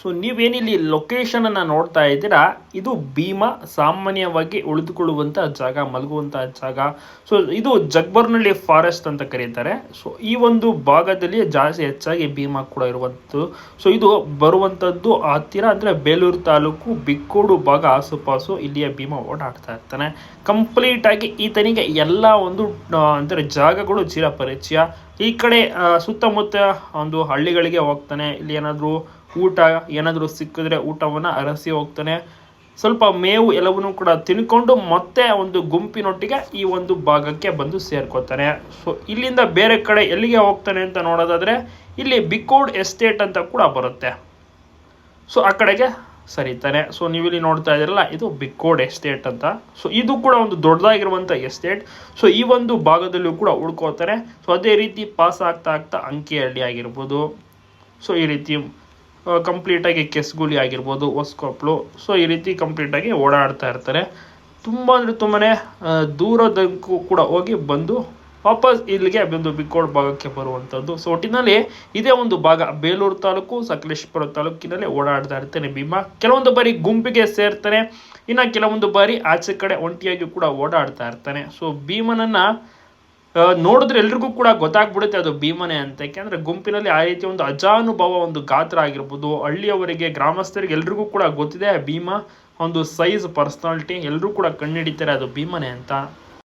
So ನೀವೇನಿಲ್ಲಿ ಲೊಕೇಶನನ್ನು ನೋಡ್ತಾ ಇದ್ದೀರಾ, ಇದು ಭೀಮಾ ಸಾಮಾನ್ಯವಾಗಿ ಉಳಿದುಕೊಳ್ಳುವಂಥ ಜಾಗ, ಮಲಗುವಂಥ ಜಾಗ. ಸೊ ಇದು ಜಗ್ಬರ್ನಳ್ಳಿ ಫಾರೆಸ್ಟ್ ಅಂತ ಕರೀತಾರೆ. ಸೊ ಈ ಒಂದು ಭಾಗದಲ್ಲಿ ಜಾಸ್ತಿ ಹೆಚ್ಚಾಗಿ ಭೀಮಾ ಕೂಡ ಇರುವಂಥದ್ದು. ಸೊ ಇದು ಬರುವಂಥದ್ದು ಹತ್ತಿರ ಅಂದರೆ ಬೇಲೂರು ತಾಲೂಕು ಬಿಕ್ಕೋಡು ಭಾಗ ಆಸುಪಾಸು ಇಲ್ಲಿಯ ಭೀಮಾ ಓಡಾಡ್ತಾ ಇರ್ತಾನೆ. ಕಂಪ್ಲೀಟಾಗಿ ಈತನಿಗೆ ಎಲ್ಲ ಒಂದು ಅಂದರೆ ಜಾಗಗಳು ಚಿರಪರಿಚಯ. ಈ ಕಡೆ ಸುತ್ತಮುತ್ತ ಒಂದು ಹಳ್ಳಿಗಳಿಗೆ ಹೋಗ್ತಾನೆ. ಇಲ್ಲಿ ಏನಾದರೂ ಊಟ ಏನಾದರೂ ಸಿಕ್ಕಿದ್ರೆ ಊಟವನ್ನು ಅರಸಿ ಹೋಗ್ತಾನೆ. ಸ್ವಲ್ಪ ಮೇವು ಎಲ್ಲವನ್ನೂ ಕೂಡ ತಿನ್ಕೊಂಡು ಮತ್ತೆ ಒಂದು ಗುಂಪಿನೊಟ್ಟಿಗೆ ಈ ಒಂದು ಭಾಗಕ್ಕೆ ಬಂದು ಸೇರ್ಕೋತಾನೆ. ಸೊ ಇಲ್ಲಿಂದ ಬೇರೆ ಕಡೆ ಎಲ್ಲಿಗೆ ಹೋಗ್ತಾನೆ ಅಂತ ನೋಡೋದಾದರೆ ಇಲ್ಲಿ ಬಿಕ್ಕೋಡ್ ಎಸ್ಟೇಟ್ ಅಂತ ಕೂಡ ಬರುತ್ತೆ. ಸೊ ಆ ಕಡೆಗೆ ಸರಿತಾನೆ. ಸೊ ನೀವಿಲ್ಲಿ ನೋಡ್ತಾ ಇದ್ದೀರಲ್ಲ, ಇದು ಬಿಕ್ಕೋಡ್ ಎಸ್ಟೇಟ್ ಅಂತ. ಸೊ ಇದು ಕೂಡ ಒಂದು ದೊಡ್ಡದಾಗಿರುವಂಥ ಎಸ್ಟೇಟ್. ಸೊ ಈ ಒಂದು ಭಾಗದಲ್ಲೂ ಕೂಡ ಉಳ್ಕೋತಾರೆ. ಸೊ ಅದೇ ರೀತಿ ಪಾಸ್ ಆಗ್ತಾ ಆಗ್ತಾ ಅಂಕಿಹಳ್ಳಿ ಆಗಿರ್ಬೋದು, ಸೊ ಈ ರೀತಿ ಕಂಪ್ಲೀಟಾಗಿ ಕೆಸ್ಗುಲಿ ಆಗಿರ್ಬೋದು, ಹೊಸಕೊಪ್ಲು, ಸೊ ಈ ರೀತಿ ಕಂಪ್ಲೀಟಾಗಿ ಓಡಾಡ್ತಾ ಇರ್ತಾರೆ. ತುಂಬ ಅಂದರೆ ತುಂಬಾ ದೂರದಕ್ಕೂ ಕೂಡ ಹೋಗಿ ಬಂದು ವಾಪಸ್ ಇಲ್ಲಿಗೆ ಬಂದು ಬಿಕ್ಕೋಡ್ ಭಾಗಕ್ಕೆ ಬರುವಂಥದ್ದು. ಸೊ ಒಟ್ಟಿನಲ್ಲಿ ಇದೇ ಒಂದು ಭಾಗ ಬೇಲೂರು ತಾಲೂಕು ಸಕಲೇಶಪುರ ತಾಲೂಕಿನಲ್ಲಿ ಓಡಾಡ್ತಾ ಇರ್ತಾನೆ ಭೀಮಾ. ಕೆಲವೊಂದು ಬಾರಿ ಗುಂಪಿಗೆ ಸೇರ್ತಾನೆ, ಇನ್ನು ಕೆಲವೊಂದು ಬಾರಿ ಆಚೆ ಕಡೆ ಒಂಟಿಯಾಗಿ ಕೂಡ ಓಡಾಡ್ತಾ ಇರ್ತಾನೆ. ಸೊ ಭೀಮನನ್ನು ನೋಡಿದ್ರೆ ಎಲ್ರಿಗೂ ಕೂಡ ಗೊತ್ತಾಗ್ಬಿಡುತ್ತೆ ಅದು ಭೀಮನೆ ಅಂತ. ಯಾಕೆಂದರೆ ಗುಂಪಿನಲ್ಲಿ ಆ ರೀತಿ ಒಂದು ಅಜಾನುಭವ ಒಂದು ಗಾತ್ರ ಆಗಿರ್ಬೋದು, ಹಳ್ಳಿಯವರಿಗೆ ಗ್ರಾಮಸ್ಥರಿಗೆ ಎಲ್ರಿಗೂ ಕೂಡ ಗೊತ್ತಿದೆ ಭೀಮಾ ಒಂದು ಸೈಜ್ ಪರ್ಸ್ನಾಲಿಟಿ, ಎಲ್ಲರೂ ಕೂಡ ಕಂಡುಹಿಡಿತಾರೆ ಅದು ಭೀಮನೆ ಅಂತ.